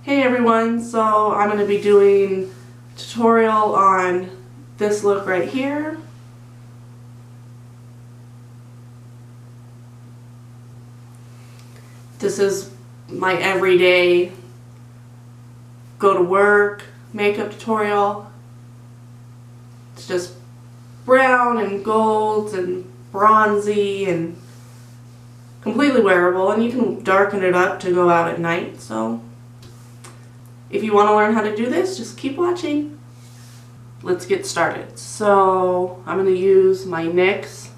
Hey everyone, so I'm going to be doing a tutorial on this look right here. This is my everyday go to work makeup tutorial. It's just brown and gold and bronzy and completely wearable, and you can darken it up to go out at night. So if you want to learn how to do this, just keep watching. Let's get started. So I'm going to use my NYX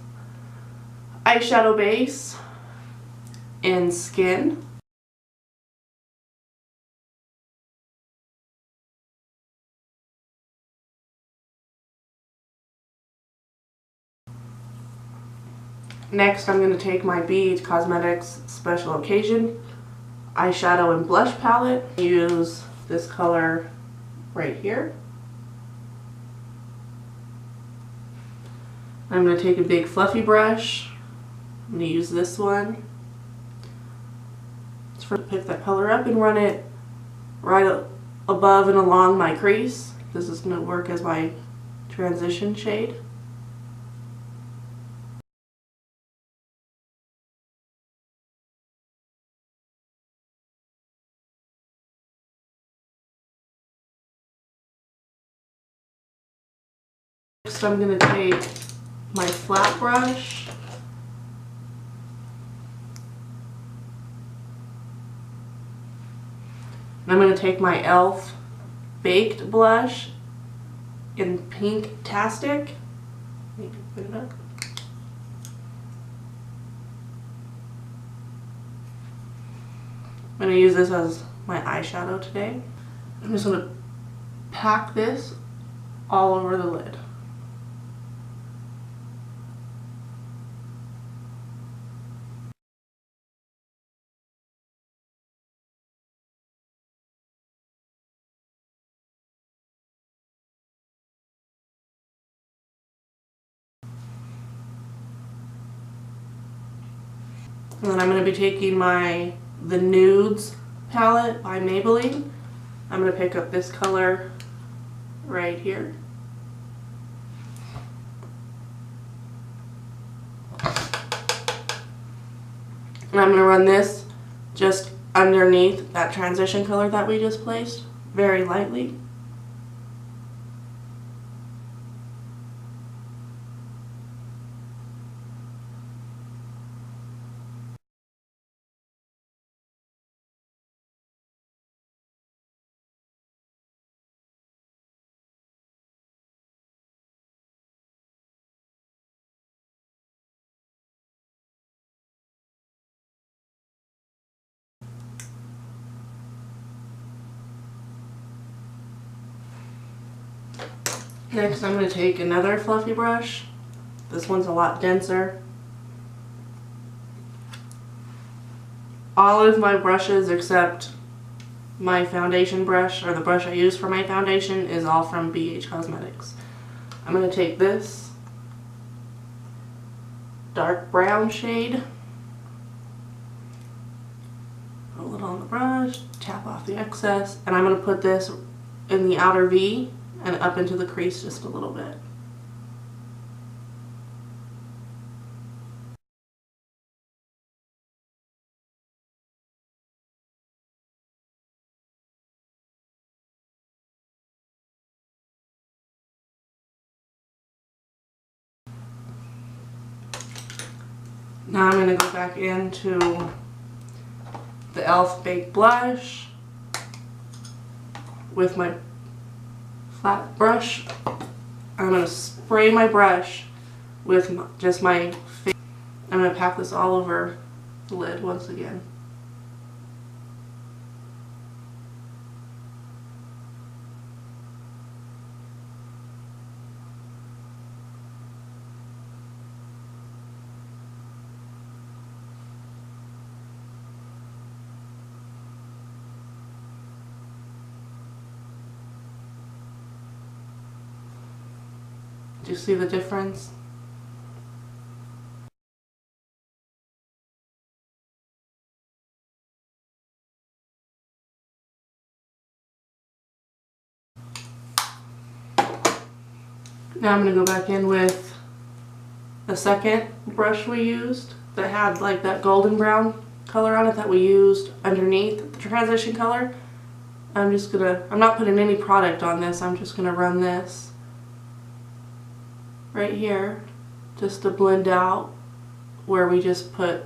eyeshadow base in Skin. Next, I'm going to take my Beige Cosmetics Special Occasion eyeshadow and blush palette. Use this color right here. I'm going to take a big fluffy brush. I'm going to use this one. It's for pick that color up and run it right above and along my crease. This is going to work as my transition shade. Next, I'm going to take my flat brush and I'm going to take my e.l.f. Baked Blush in pink tastic. Maybe put it up. I'm going to use this as my eyeshadow today. I'm just going to pack this all over the lid. And then I'm going to be taking the Nudes palette by Maybelline. I'm going to pick up this color right here. And I'm going to run this just underneath that transition color that we just placed, very lightly. Next, I'm going to take another fluffy brush. This one's a lot denser. All of my brushes except my foundation brush, or the brush I use for my foundation, is all from BH Cosmetics. I'm going to take this dark brown shade, put a little on the brush, tap off the excess, and I'm going to put this in the outer V and up into the crease just a little bit. Now I'm going to go back into the e.l.f. Baked Blush with my flat brush. I'm going to spray my brush with just my face. I'm going to pack this all over the lid once again. Do you see the difference? Now I'm going to go back in with the second brush we used that had like that golden brown color on it that we used underneath the transition color. I'm not putting any product on this, I'm just going to run this right here just to blend out where we just put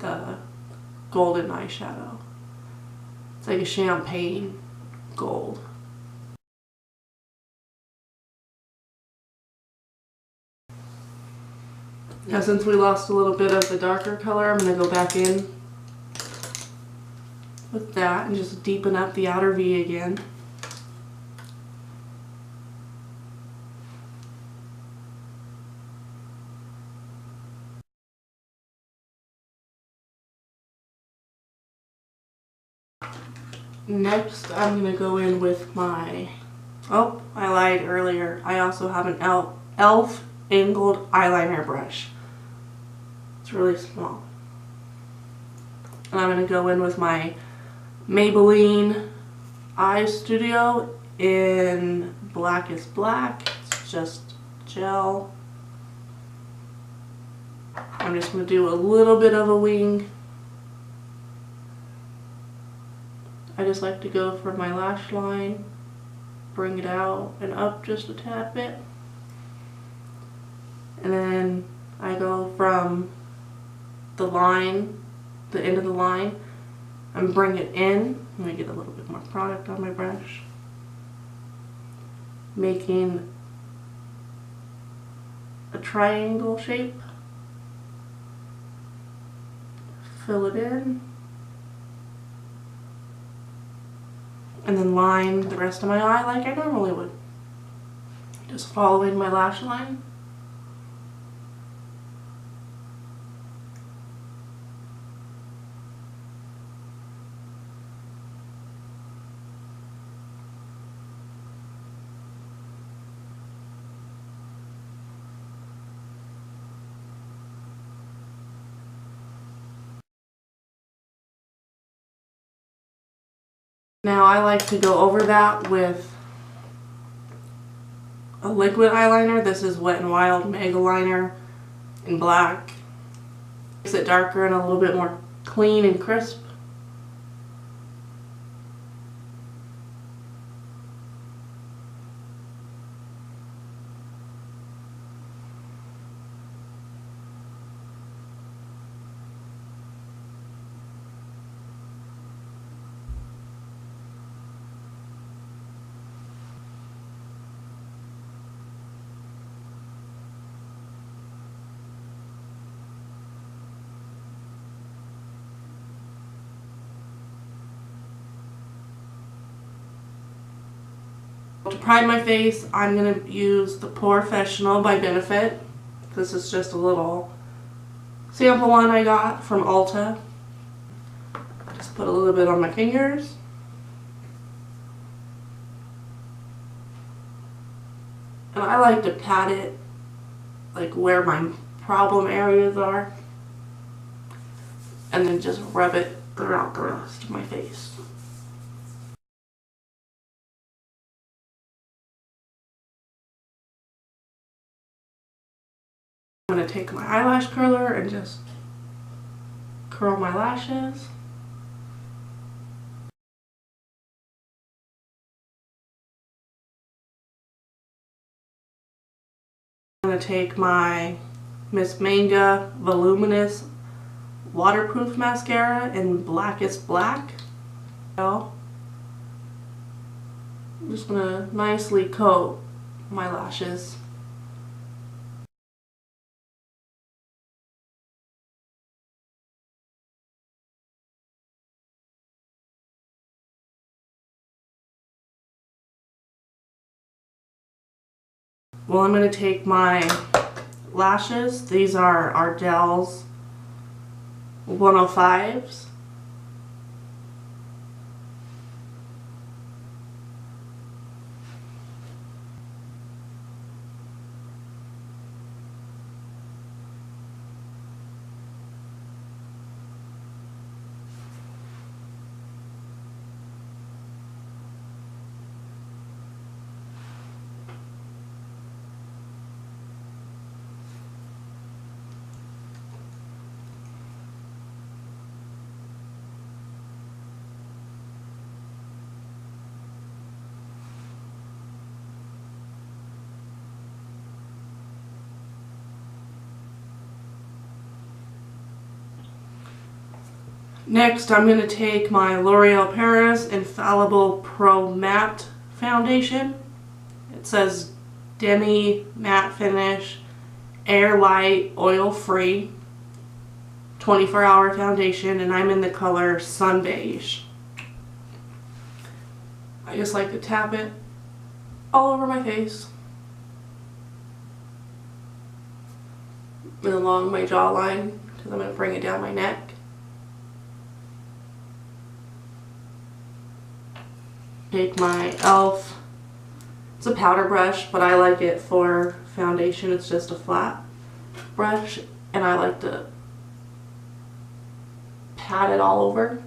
the golden eyeshadow. It's like a champagne gold. Now since we lost a little bit of the darker color, I'm going to go back in with that and just deepen up the outer V again. Next, I'm going to go in with my, oh, I lied earlier. I also have an e.l.f. angled eyeliner brush. It's really small. And I'm going to go in with my Maybelline Eye Studio in Blackest Black. It's just gel. I'm just going to do a little bit of a wing. I just like to go for my lash line, bring it out and up just a tad bit. And then I go from the line, the end of the line, and bring it in. Let me get a little bit more product on my brush. Making a triangle shape. Fill it in. And then line the rest of my eye like I normally would. Just following my lash line. Now I like to go over that with a liquid eyeliner. This is Wet n Wild Mega Liner in black. Makes it darker and a little bit more clean and crisp. To prime my face, I'm going to use the Porefessional by Benefit. This is just a little sample one I got from Ulta. Just put a little bit on my fingers. And I like to pat it like where my problem areas are. And then just rub it throughout the rest of my face. I'm going to take my eyelash curler and just curl my lashes. I'm going to take my Miss Manga Voluminous Waterproof Mascara in Blackest Black. I'm just going to nicely coat my lashes. Well, I'm going to take my lashes. These are Ardell's 105s. Next, I'm going to take my L'Oreal Paris Infallible Pro Matte Foundation. It says Demi Matte Finish, Air Light, Oil Free, 24-hour foundation, and I'm in the color Sun Beige. I just like to tap it all over my face and along my jawline because I'm going to bring it down my neck. Take my e.l.f. It's a powder brush, but I like it for foundation. It's just a flat brush, and I like to pat it all over.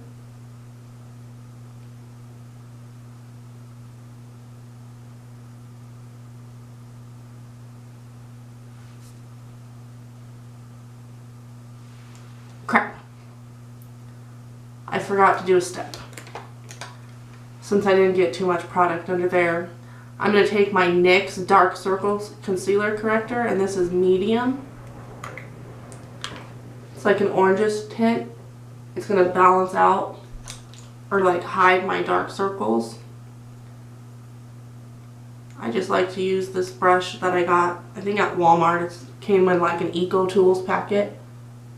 Crap. I forgot to do a step. Since I didn't get too much product under there, I'm going to take my NYX Dark Circles Concealer Corrector, and this is medium. It's like an orangish tint. It's going to balance out or like hide my dark circles. I just like to use this brush that I got, I think at Walmart. It came in like an Eco Tools packet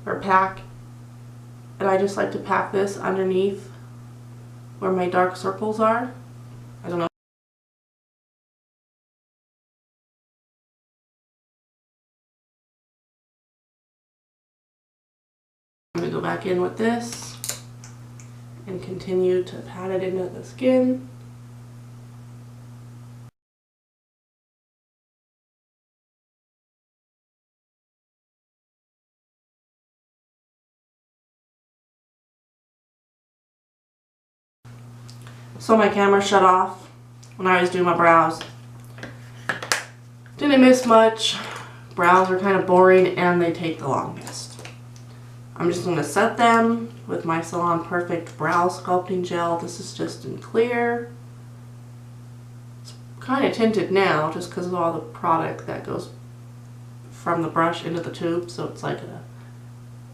or pack. And I just like to pack this underneath where my dark circles are. I don't know. I'm going to go back in with this and continue to pat it into the skin. So my camera shut off when I was doing my brows. Didn't miss much. Brows are kind of boring and they take the longest. I'm just going to set them with my Salon Perfect Brow Sculpting Gel. This is just in clear. It's kind of tinted now just because of all the product that goes from the brush into the tube. So it's like a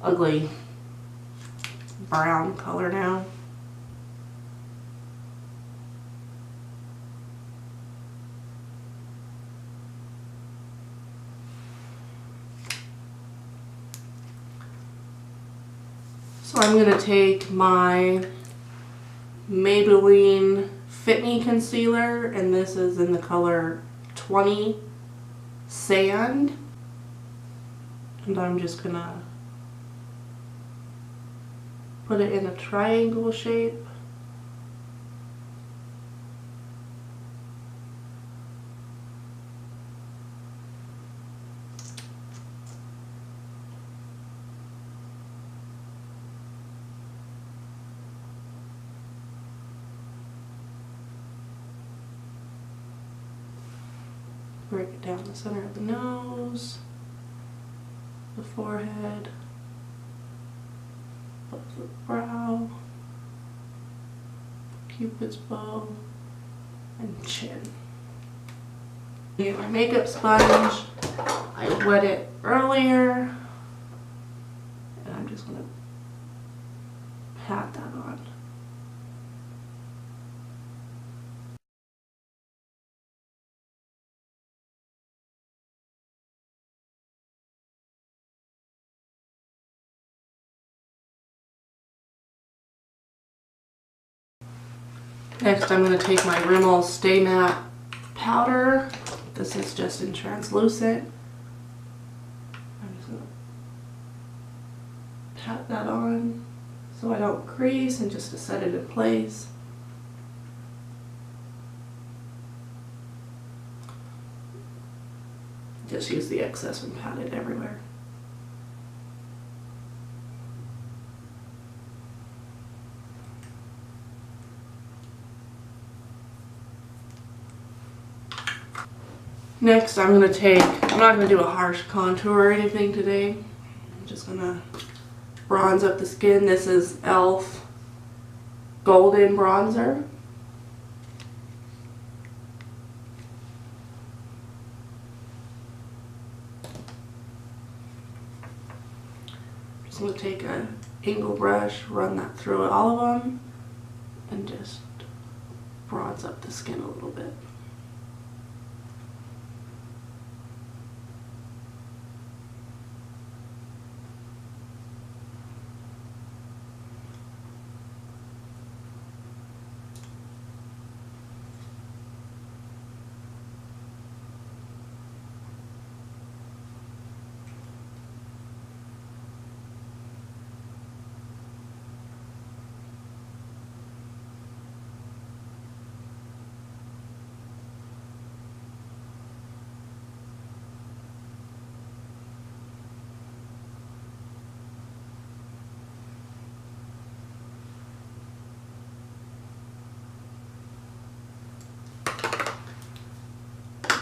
ugly brown color now. So I'm going to take my Maybelline Fit Me Concealer, and this is in the color 20 Sand. And I'm just going to put it in a triangle shape. Break it down the center of the nose, the forehead, above the brow, Cupid's bow, and chin. Get my makeup sponge. I wet it earlier, and I'm just going to pat that on. Next, I'm going to take my Rimmel Stay Matte powder. This is just in translucent. I'm just going to pat that on so I don't crease and just to set it in place. Just use the excess and pat it everywhere. Next, I'm going to take, I'm not going to do a harsh contour or anything today. I'm just going to bronze up the skin. This is e.l.f. Golden Bronzer. I'm just going to take a angle brush, run that through all of them, and just bronze up the skin a little bit.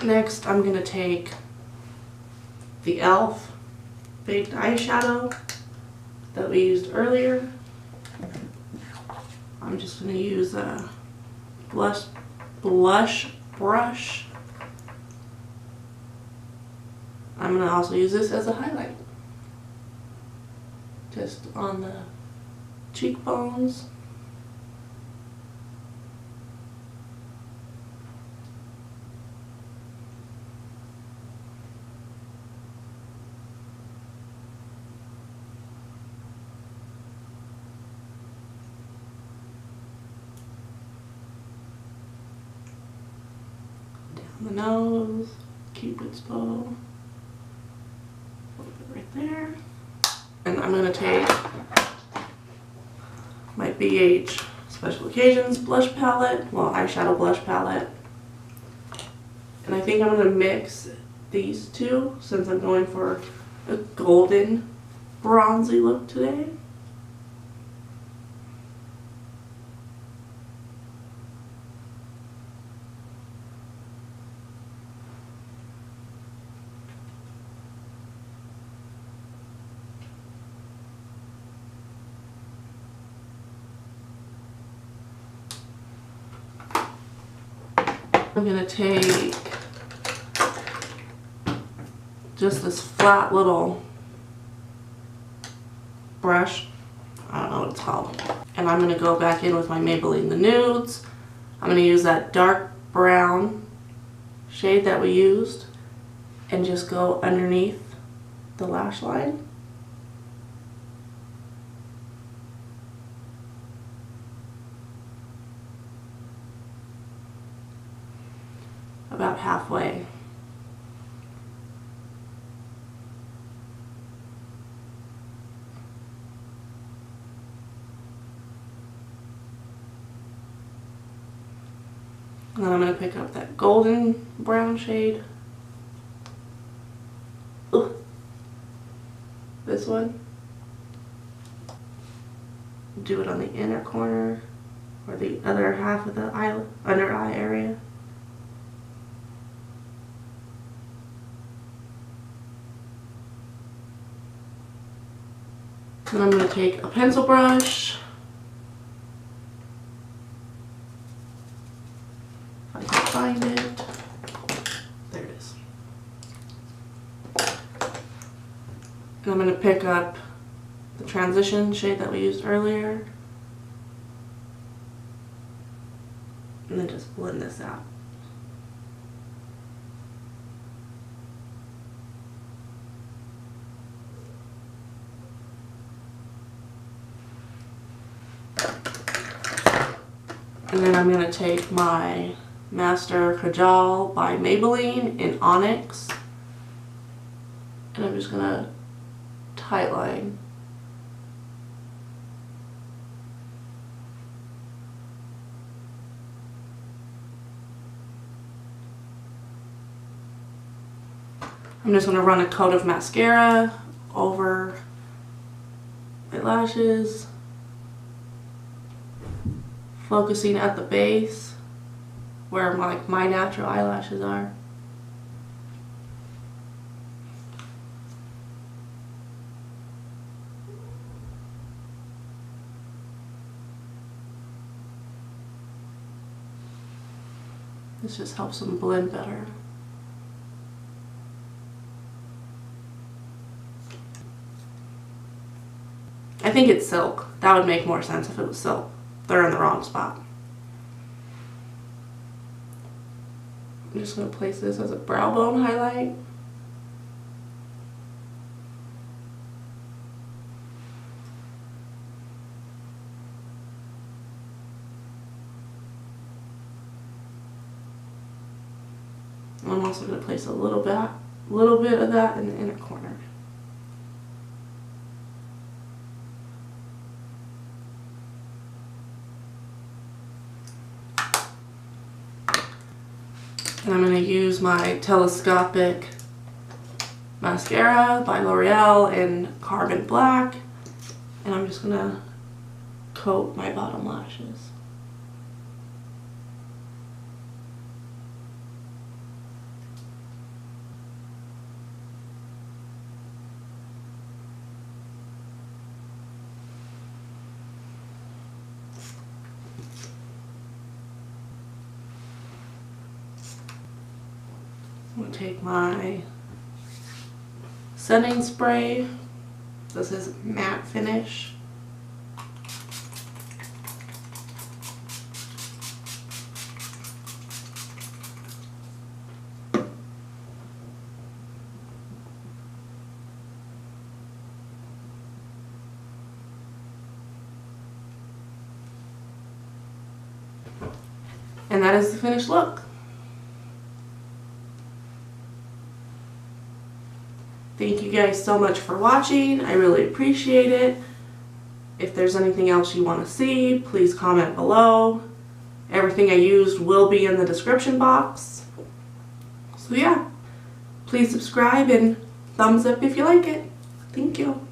Next, I'm going to take the e.l.f. baked eyeshadow that we used earlier. I'm just going to use a blush brush. I'm going to also use this as a highlight, just on the cheekbones. The nose, Cupid's bow, a little bit right there. And I'm going to take my beige Special Occasions blush palette, well, eyeshadow blush palette. And I think I'm going to mix these two since I'm going for a golden bronzy look today. I'm going to take just this flat little brush, I don't know what it's called, and I'm going to go back in with my Maybelline the Nudes. I'm going to use that dark brown shade that we used and just go underneath the lash line. About halfway. And then I'm going to pick up that golden brown shade. Ugh. This one. Do it on the inner corner or the other half of the under eye area. Then I'm going to take a pencil brush. If I can find it. There it is. And I'm going to pick up the transition shade that we used earlier. And then just blend this out. And then I'm going to take my Master Kajal by Maybelline in Onyx. And I'm just going to tightline. I'm just going to run a coat of mascara over my lashes, focusing at the base where my natural eyelashes are. This just helps them blend better. I think it's silk. That would make more sense if it was silk. They're in the wrong spot. I'm just going to place this as a brow bone highlight. I'm also going to place a little bit of that in the inner corner. And I'm going to use my telescopic mascara by L'Oreal in Carbon Black. And I'm just going to coat my bottom lashes. I'm going to take my setting spray. This is matte finish. And that is the finished look. Thank you guys so much for watching. I really appreciate it. If there's anything else you want to see, please comment below. Everything I used will be in the description box. So yeah, please subscribe and thumbs up if you like it. Thank you.